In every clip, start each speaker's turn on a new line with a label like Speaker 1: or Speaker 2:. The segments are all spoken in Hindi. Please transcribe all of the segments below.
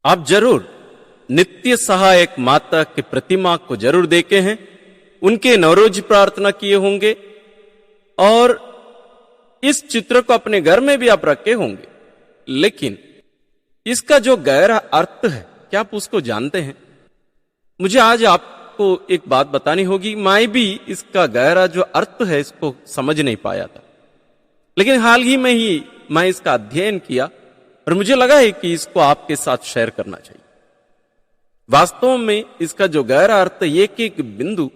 Speaker 1: आप जरूर नित्य सहायक माता की प्रतिमा को जरूर देखे हैं, उनके नवरोज प्रार्थना किए होंगे और इस चित्र को अपने घर में भी आप रखे होंगे। लेकिन इसका जो गहरा अर्थ है, क्या आप उसको जानते हैं? मुझे आज आपको एक बात बतानी होगी। मैं भी इसका गहरा जो अर्थ है इसको समझ नहीं पाया था, लेकिन हाल ही में ही मैं इसका अध्ययन किया और मुझे लगा है कि इसको आपके साथ शेयर करना चाहिए। वास्तव में इसका जो गहरा अर्थ, एक एक बिंदु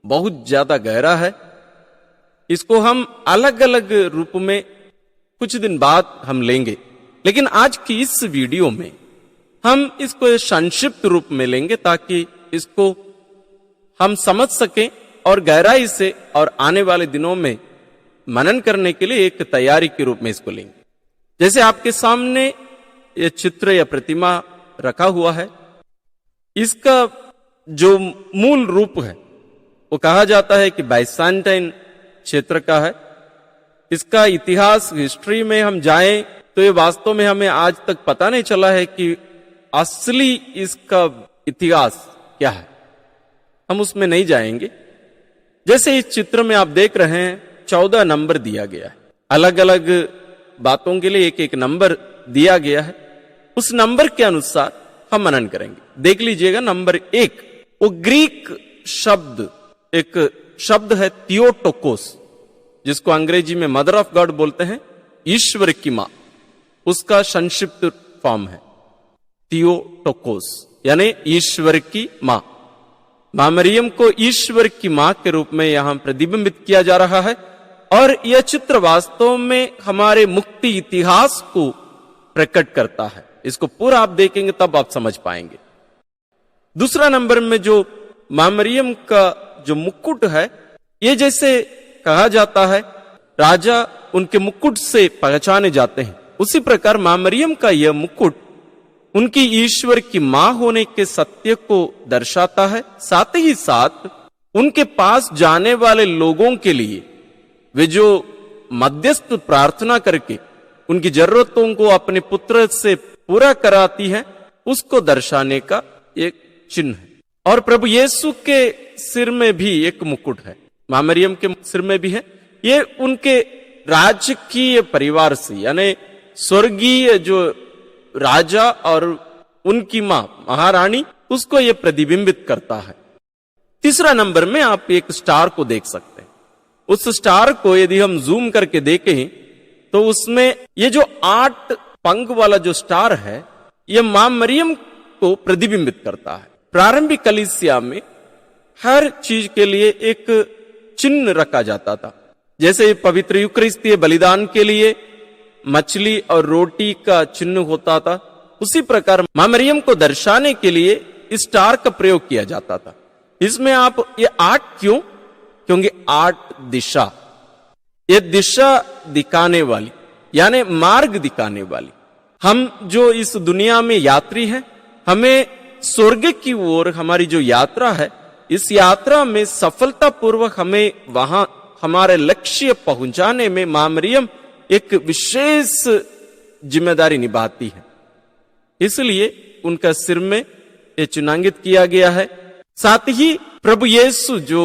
Speaker 1: बहुत ज्यादा गहरा है। इसको हम अलग अलग रूप में कुछ दिन बाद हम लेंगे, लेकिन आज की इस वीडियो में हम इसको संक्षिप्त रूप में लेंगे ताकि इसको हम समझ सकें और गहराई से और आने वाले दिनों में मनन करने के लिए एक तैयारी के रूप में इसको लेंगे। जैसे आपके सामने ये चित्र या प्रतिमा रखा हुआ है, इसका जो मूल रूप है वो कहा जाता है कि बाइजेंटाइन क्षेत्र का है। इसका इतिहास, हिस्ट्री में हम जाएं तो ये वास्तव में हमें आज तक पता नहीं चला है कि असली इसका इतिहास क्या है। हम उसमें नहीं जाएंगे। जैसे इस चित्र में आप देख रहे हैं 14 नंबर दिया गया है, अलग अलग बातों के लिए एक एक नंबर दिया गया है। उस नंबर के अनुसार हम मनन करेंगे। देख लीजिएगा, नंबर 1 वो ग्रीक शब्द, एक शब्द है थियोटोकोस, जिसको अंग्रेजी में मदर ऑफ गॉड बोलते हैं, ईश्वर की मां। उसका संक्षिप्त फॉर्म है थियोटोकोस, यानी ईश्वर की मां। मां मरियम को ईश्वर की मां के रूप में यहां प्रतिबिंबित किया जा रहा है और यह चित्र वास्तव में हमारे मुक्ति इतिहास को प्रकट करता है। इसको पूरा आप देखेंगे तब आप समझ पाएंगे। दूसरा नंबर में जो मां मरियम का जो मुकुट है, ये जैसे कहा जाता है राजा उनके मुकुट से पहचाने जाते हैं, उसी प्रकार मां मरियम का यह मुकुट उनकी ईश्वर की मां होने के सत्य को दर्शाता है। साथ ही साथ उनके पास जाने वाले लोगों के लिए वे जो मध्यस्थ प्रार्थना करके उनकी जरूरतों को अपने पुत्र से पूरा कराती है, उसको दर्शाने का एक चिन्ह है। और प्रभु यीशु के सिर में भी एक मुकुट है, मां मरियम के सिर में भी है। ये उनके राजकीय परिवार से, यानी स्वर्गीय जो राजा और उनकी मां महारानी, उसको ये प्रतिबिंबित करता है। तीसरा नंबर में आप एक स्टार को देख सकते हैं। उस स्टार को यदि हम जूम करके देखें तो उसमें ये जो 8 पंख वाला जो स्टार है, ये मां मरियम को प्रतिबिंबित करता है। प्रारंभिक कलीसिया में हर चीज के लिए एक चिन्ह रखा जाता था। जैसे पवित्र यूकरिस्तीय बलिदान के लिए मछली और रोटी का चिन्ह होता था, उसी प्रकार मां मरियम को दर्शाने के लिए इस स्टार का प्रयोग किया जाता था। इसमें आप ये 8 क्यों? क्योंकि 8 दिशा, ये दिशा दिखाने वाली, यानी मार्ग दिखाने वाली। हम जो इस दुनिया में यात्री हैं, हमें स्वर्ग की ओर हमारी जो यात्रा है, इस यात्रा में सफलतापूर्वक हमें वहां हमारे लक्ष्य पहुंचाने में मां मरियम एक विशेष जिम्मेदारी निभाती है। इसलिए उनका सिर में ये चिन्हांकित किया गया है। साथ ही प्रभु यीशु जो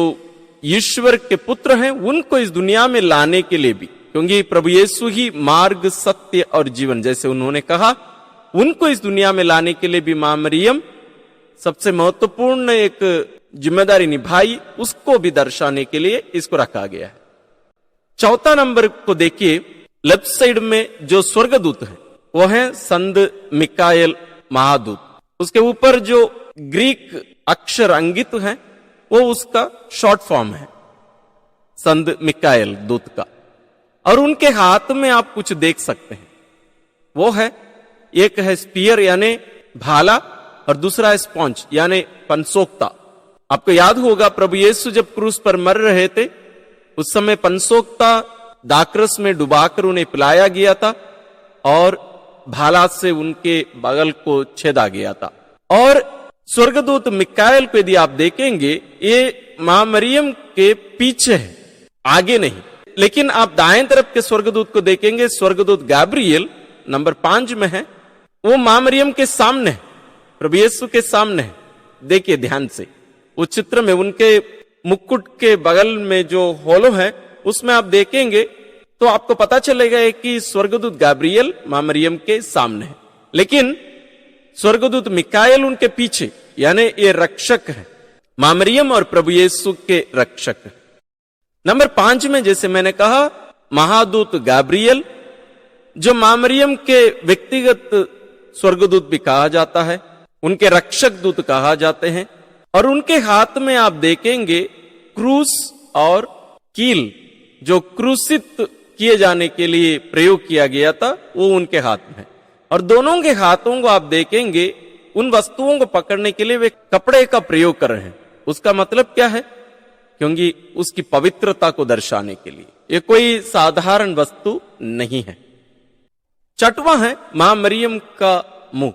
Speaker 1: ईश्वर के पुत्र हैं, उनको इस दुनिया में लाने के लिए भी, क्योंकि प्रभु यीशु ही मार्ग, सत्य और जीवन, जैसे उन्होंने कहा, उनको इस दुनिया में लाने के लिए भी मां मरियम सबसे महत्वपूर्ण एक जिम्मेदारी निभाई, उसको भी दर्शाने के लिए इसको रखा गया है। चौथा नंबर को देखिए, लेफ्ट साइड में जो स्वर्गदूत है वो है संत मिकाएल महादूत। उसके ऊपर जो ग्रीक अक्षर अंकित है वो उसका शॉर्ट फॉर्म है संत मिकाएल दूत का। और उनके हाथ में आप कुछ देख सकते हैं, वो है, एक है स्पीयर यानी भाला और दूसरा है स्पॉन्ज यानी पंसोक्ता। आपको याद होगा प्रभु यीशु जब क्रूस पर मर रहे थे, उस समय पंसोक्ता दाखरस में डुबाकर उन्हें पिलाया गया था और भाला से उनके बगल को छेदा गया था। और स्वर्गदूत मिकाएल को यदि आप देखेंगे, ये मां मरियम के पीछे है, आगे नहीं। लेकिन आप दाएं तरफ के स्वर्गदूत को देखेंगे, स्वर्गदूत गैब्रियल नंबर 5 में है वो मां मरियम के सामने है, प्रभु यीशु के सामने है। देखिए ध्यान से उस चित्र में उनके मुकुट के बगल में जो होलो है उसमें आप देखेंगे तो आपको पता चलेगा कि स्वर्गदूत गैब्रियल मां मरियम के सामने है, लेकिन स्वर्गदूत मिकाएल उनके पीछे, यानी ये रक्षक है, मां मरियम और प्रभु यीशु के रक्षक है। नंबर 5 में जैसे मैंने कहा, महादूत गैब्रियल, जो मां मरियम के व्यक्तिगत स्वर्गदूत भी कहा जाता है, उनके रक्षक दूत कहा जाते हैं, और उनके हाथ में आप देखेंगे क्रूस और कील, जो क्रूसित किए जाने के लिए प्रयोग किया गया था, वो उनके हाथ में है। और दोनों के हाथों को आप देखेंगे, उन वस्तुओं को पकड़ने के लिए वे कपड़े का प्रयोग कर रहे हैं। उसका मतलब क्या है? क्योंकि उसकी पवित्रता को दर्शाने के लिए, ये कोई साधारण वस्तु नहीं है। 6वां है मां मरियम का मुंह,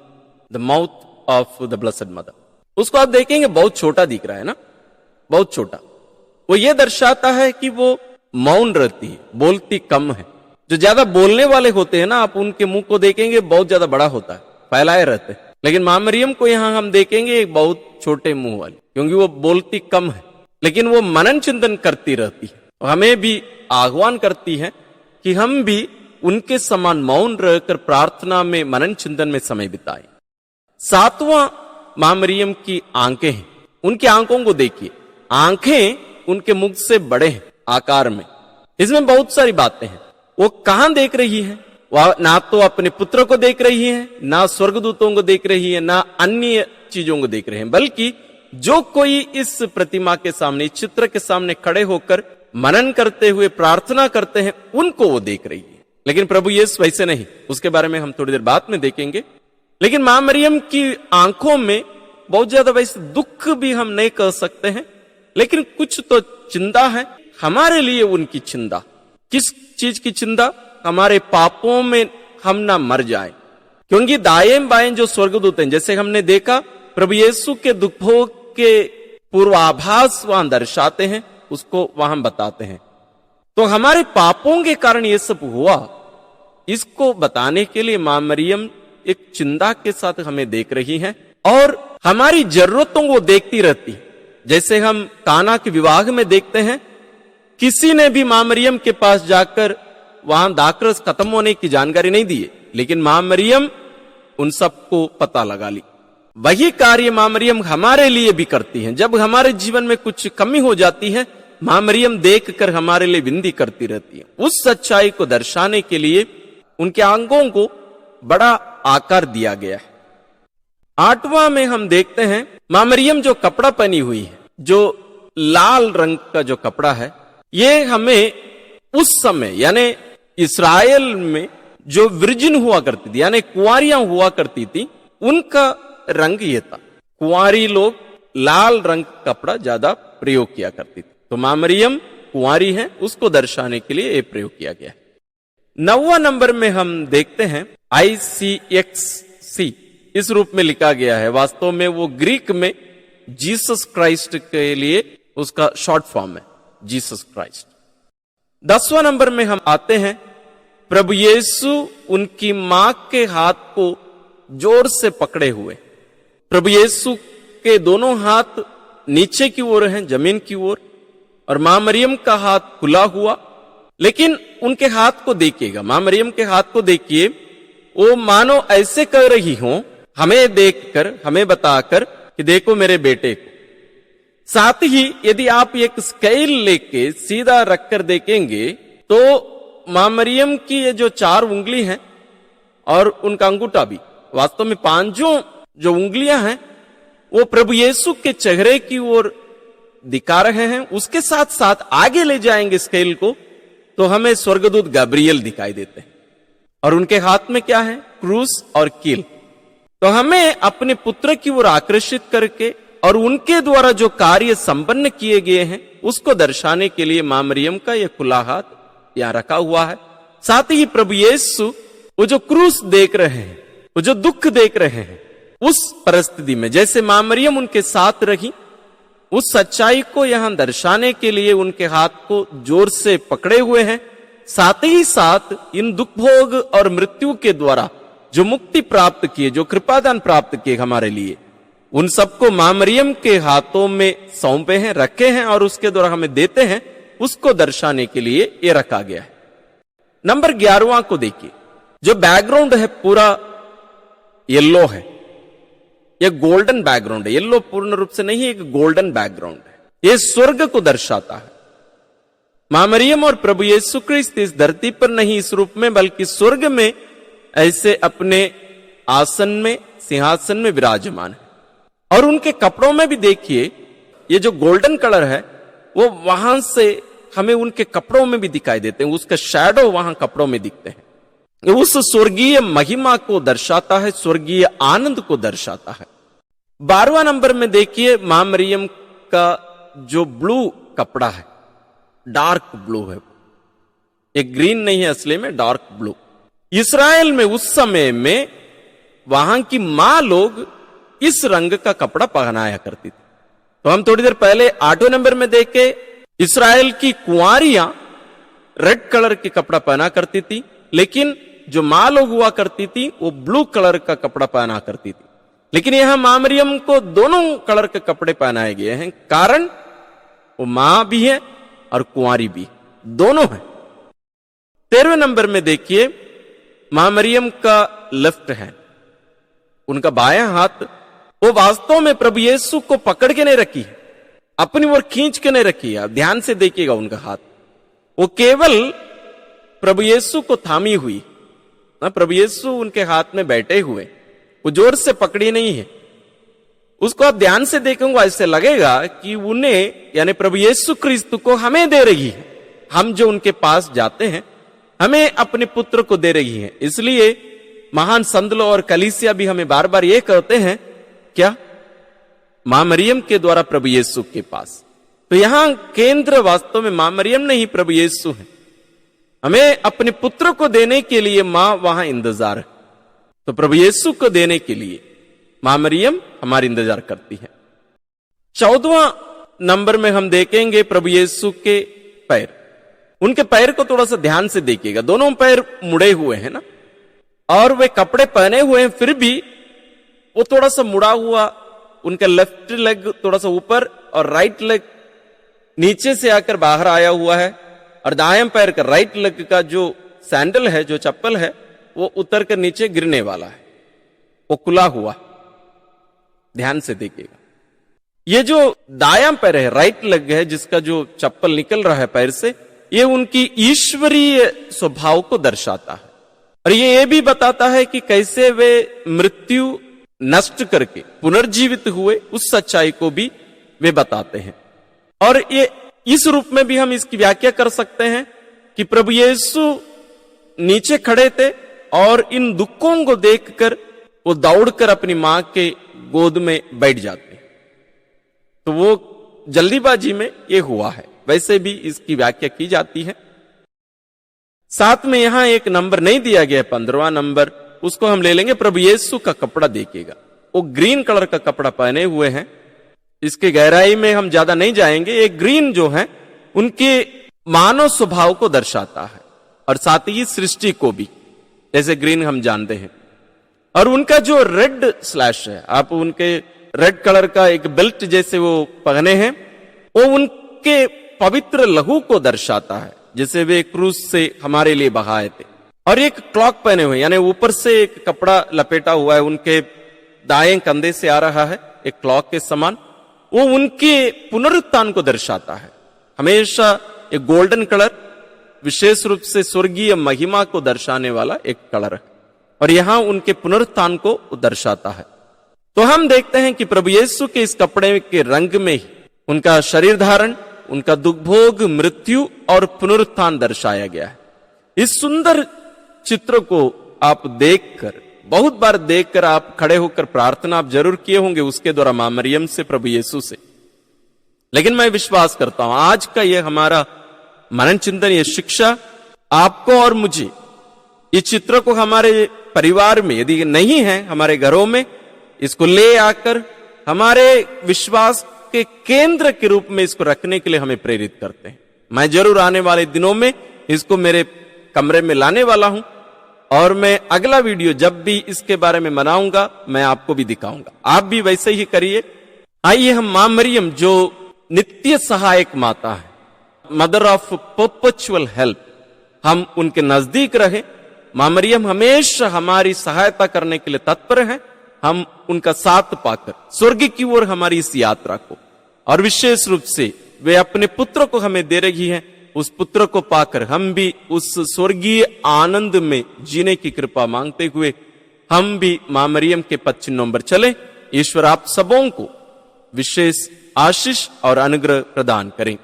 Speaker 1: the mouth of the blessed mother. उसको आप देखेंगे बहुत छोटा दिख रहा है ना, बहुत छोटा। वो ये दर्शाता है कि वो मौन रहती है, बोलती कम है। जो ज्यादा बोलने वाले होते हैं ना, आप उनके मुंह को देखेंगे बहुत ज्यादा बड़ा होता है, फैलाए रहते हैं। लेकिन मां मरियम को यहां हम देखेंगे एक बहुत छोटे मुंह वाली, क्योंकि वो बोलती कम है, लेकिन वो मनन चिंतन करती रहती है। और हमें भी आह्वान करती है कि हम भी उनके समान मौन रहकर प्रार्थना में, मनन चिंतन में समय बिताएं। 7वां मां मरियम की आंखें हैं। उनकी आंखों को देखिए, आंखें उनके मुख से बड़े हैं आकार में। इसमें बहुत सारी बातें हैं। वो कहां देख रही है? वह ना तो अपने पुत्र को देख रही है, ना स्वर्गदूतों को देख रही है, ना अन्य चीजों को देख रहे हैं, बल्कि जो कोई इस प्रतिमा के सामने, चित्र के सामने खड़े होकर मनन करते हुए प्रार्थना करते हैं, उनको वो देख रही है। लेकिन प्रभु यीशु वैसे नहीं, उसके बारे में हम थोड़ी देर बाद में देखेंगे। लेकिन मां मरियम की आंखों में बहुत ज्यादा वैसे दुख भी हम नहीं कह सकते हैं, लेकिन कुछ तो चिंता है हमारे लिए। उनकी चिंता किस चीज की चिंता? हमारे पापों में हम ना मर जाए, क्योंकि दाएं बाएं जो स्वर्गदूत हैं, जैसे हमने देखा प्रभु यीशु के दुख भोग के पूर्वाभास वहां दर्शाते हैं, उसको वहां बताते हैं। तो हमारे पापों के कारण ये सब हुआ, इसको बताने के लिए मां मरियम एक चिंता के साथ हमें देख रही हैं और हमारी जरूरतों को देखती रहती है। जैसे हम काना के विवाह में देखते हैं, किसी ने भी मां मरियम के पास जाकर वहां दाखरस खत्म होने की जानकारी नहीं दी, लेकिन मां मरियम उन सबको पता लगा ली। वही कार्य मां मरियम हमारे लिए भी करती हैं। जब हमारे जीवन में कुछ कमी हो जाती है, मां मरियम देखकर हमारे लिए विनती करती रहती है। उस सच्चाई को दर्शाने के लिए उनके आंखों को बड़ा आकार दिया गया है। 8वां में हम देखते हैं मां मरियम जो कपड़ा पहनी हुई है, जो लाल रंग का जो कपड़ा है, ये हमें उस समय यानी इस्राएल में जो विर्जिन हुआ करती थी, यानी कुंवारियां हुआ करती थी, उनका रंग ये था। कुंवारी लोग लाल रंग कपड़ा ज्यादा प्रयोग किया करती थी। तो मां मरियम कुंवारी है, उसको दर्शाने के लिए ये प्रयोग किया गया है। 9वां नंबर में हम देखते हैं ICXC, इस रूप में लिखा गया है। वास्तव में वो ग्रीक में जीसस क्राइस्ट के लिए उसका शॉर्ट फॉर्म है, जीसस क्राइस्ट। 10वां नंबर में हम आते हैं, प्रभु यीशु उनकी मां के हाथ को जोर से पकड़े हुए। प्रभु यीशु के दोनों हाथ नीचे की ओर हैं, जमीन की ओर, और मां मरियम का हाथ खुला हुआ। लेकिन उनके हाथ को देखिएगा, मां मरियम के हाथ को देखिए, वो मानो ऐसे कर रही हो, हमें देखकर, हमें बताकर कि देखो मेरे बेटे को। साथ ही यदि आप एक स्केल लेके सीधा रखकर देखेंगे तो मां मरियम की ये जो 4 उंगली हैं और उनका अंगूठा भी, वास्तव में 5 जो उंगलियां हैं वो प्रभु यीशु के चेहरे की ओर दिखा रहे हैं। उसके साथ साथ आगे ले जाएंगे स्केल को तो हमें स्वर्गदूत गैब्रियल दिखाई देते हैं, और उनके हाथ में क्या है? क्रूस और कील। तो हमें अपने पुत्र की ओर आकर्षित करके और उनके द्वारा जो कार्य संपन्न किए गए हैं उसको दर्शाने के लिए मां मरियम का यह खुला हाथ यहां रखा हुआ है। साथ ही प्रभु यीशु वो जो क्रूस देख रहे हैं, वो जो दुख देख रहे हैं, उस परिस्थिति में जैसे मां मरियम उनके साथ रही, उस सच्चाई को यहां दर्शाने के लिए उनके हाथ को जोर से पकड़े हुए हैं। साथ ही साथ इन दुख भोग और मृत्यु के द्वारा जो मुक्ति प्राप्त किए, जो कृपादान प्राप्त किए हमारे लिए, उन सबको मां मरियम के हाथों में सौंपे हैं, रखे हैं और उसके द्वारा हमें देते हैं, उसको दर्शाने के लिए ये रखा गया है। नंबर 11वां को देखिए, जो बैकग्राउंड है पूरा येलो है, यह गोल्डन बैकग्राउंड है, येलो पूर्ण रूप से नहीं, एक गोल्डन बैकग्राउंड है, यह स्वर्ग को दर्शाता है। मां मरियम और प्रभु यीशु क्रिस्त इस धरती पर नहीं इस रूप में, बल्कि स्वर्ग में ऐसे अपने आसन में, सिंहासन में विराजमान है। और उनके कपड़ों में भी देखिए, ये जो गोल्डन कलर है वो वहां से हमें उनके कपड़ों में भी दिखाई देते हैं, उसका शैडो वहां कपड़ों में दिखते हैं। उस स्वर्गीय महिमा को दर्शाता है, स्वर्गीय आनंद को दर्शाता है। 12वां नंबर में देखिए, मां मरियम का जो ब्लू कपड़ा है, डार्क ब्लू है, एक ग्रीन नहीं है असली में, डार्क ब्लू। इस्राएल में उस समय में वहां की मां लोग इस रंग का कपड़ा पहनाया करती थी। तो हम थोड़ी देर पहले 8वें नंबर में देखे, इस्राएल की कुंवारियां रेड कलर के कपड़ा पहना करती थी, लेकिन जो मां लोग हुआ करती थी वो ब्लू कलर का कपड़ा पहना करती थी। लेकिन यहां मां मरियम को दोनों कलर के कपड़े पहनाए गए हैं, कारण वो मां भी है और कुंवारी भी, दोनों है। 13वें नंबर में देखिए, मां मरियम का लेफ्ट हैंड, उनका बायां हाथ, वो वास्तव में प्रभु यीशु को पकड़ के नहीं रखी है, अपनी ओर खींच के नहीं रखी है। ध्यान से देखिएगा उनका हाथ, वो केवल प्रभु यीशु को थामी हुई, प्रभु यीशु उनके हाथ में बैठे हुए, वो जोर से पकड़ी नहीं है। उसको आप ध्यान से देखेंगे, ऐसे लगेगा कि उन्हें, यानी प्रभु यीशु क्रिस्त को हमें दे रही है। हम जो उनके पास जाते हैं, हमें अपने पुत्र को दे रही है। इसलिए महान संत लोग और कलीसिया भी हमें बार बार ये कहते हैं, क्या? मां मरियम के द्वारा प्रभु यीशु के पास। तो यहां केंद्र वास्तव में मां मरियम नहीं, प्रभु यीशु है। हमें अपने पुत्र को देने के लिए मां वहां इंतजार है, तो प्रभु यीशु को देने के लिए मां मरियम हमारी इंतजार करती है। 14वां नंबर में हम देखेंगे प्रभु यीशु के पैर। उनके पैर को थोड़ा सा ध्यान से देखिएगा, दोनों पैर मुड़े हुए हैं ना, और वे कपड़े पहने हुए हैं, फिर भी वो थोड़ा सा मुड़ा हुआ, उनका लेफ्ट लेग थोड़ा सा ऊपर और राइट लेग नीचे से आकर बाहर आया हुआ है, और दाएं पैर का, राइट लेग का जो सैंडल है, जो चप्पल है, वो उतर कर नीचे गिरने वाला है, वो खुला हुआ। ध्यान से देखिएगा, ये जो दायां पैर है, राइट लेग है, जिसका जो चप्पल निकल रहा है पैर से, ये उनकी ईश्वरीय स्वभाव को दर्शाता है। और ये भी बताता है कि कैसे वे मृत्यु नष्ट करके पुनर्जीवित हुए, उस सच्चाई को भी वे बताते हैं। और ये इस रूप में भी हम इसकी व्याख्या कर सकते हैं कि प्रभु यीशु नीचे खड़े थे और इन दुखों को देखकर वो दौड़कर अपनी मां के गोद में बैठ जाते, तो वो जल्दीबाजी में ये हुआ है। वैसे भी इसकी व्याख्या की जाती है। साथ में यहां एक नंबर नहीं दिया गया, 15वां नंबर, उसको हम ले लेंगे। प्रभु यीशु का कपड़ा देखिएगा, वो ग्रीन कलर का कपड़ा पहने हुए हैं। इसके गहराई में हम ज्यादा नहीं जाएंगे। एक ग्रीन जो है उनके मानव स्वभाव को दर्शाता है, और साथ ही सृष्टि को भी, जैसे ग्रीन हम जानते हैं। और उनका जो रेड स्लैश है, आप उनके रेड कलर का एक बेल्ट जैसे वो पहने हैं, वो उनके पवित्र लहू को दर्शाता है, जैसे वे क्रूस से हमारे लिए बहाए थे। और एक क्लॉक पहने हुए, यानी ऊपर से एक कपड़ा लपेटा हुआ है, उनके दाएं कंधे से आ रहा है एक क्लॉक के समान, वो उनके पुनरुत्थान को दर्शाता है। हमेशा एक गोल्डन कलर, विशेष रूप से स्वर्गीय महिमा को दर्शाने वाला एक कलर है, और यहां उनके पुनरुत्थान को दर्शाता है। तो हम देखते हैं कि प्रभु यीशु के इस कपड़े के रंग में ही उनका शरीर धारण, उनका दुख भोग, मृत्यु और पुनरुत्थान दर्शाया गया है। इस सुंदर चित्र को आप देखकर, बहुत बार देखकर आप खड़े होकर प्रार्थना आप जरूर किए होंगे उसके द्वारा, मां मरियम से, प्रभु यीशु से। लेकिन मैं विश्वास करता हूं आज का यह हमारा मनन चिंतन, यह शिक्षा आपको और मुझे, इस चित्र को हमारे परिवार में यदि नहीं है, हमारे घरों में इसको ले आकर हमारे विश्वास के केंद्र के रूप में इसको रखने के लिए हमें प्रेरित करते हैं। मैं जरूर आने वाले दिनों में इसको मेरे कमरे में लाने वाला हूं, और मैं अगला वीडियो जब भी इसके बारे में बनाऊंगा मैं आपको भी दिखाऊंगा, आप भी वैसे ही करिए। आइए हम मां मरियम जो नित्य सहायक माता है, मदर ऑफ परपेचुअल हेल्प, हम उनके नजदीक रहे। मां मरियम हमेशा हमारी सहायता करने के लिए तत्पर है। हम उनका साथ पाकर स्वर्ग की ओर हमारी इस यात्रा को, और विशेष रूप से वे अपने पुत्र को हमें दे रही हैं, उस पुत्र को पाकर हम भी उस स्वर्गीय आनंद में जीने की कृपा मांगते हुए हम भी मां मरियम के पद चिन्हों पर चले। ईश्वर आप सबों को विशेष आशीष और अनुग्रह प्रदान करें।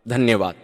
Speaker 1: धन्यवाद।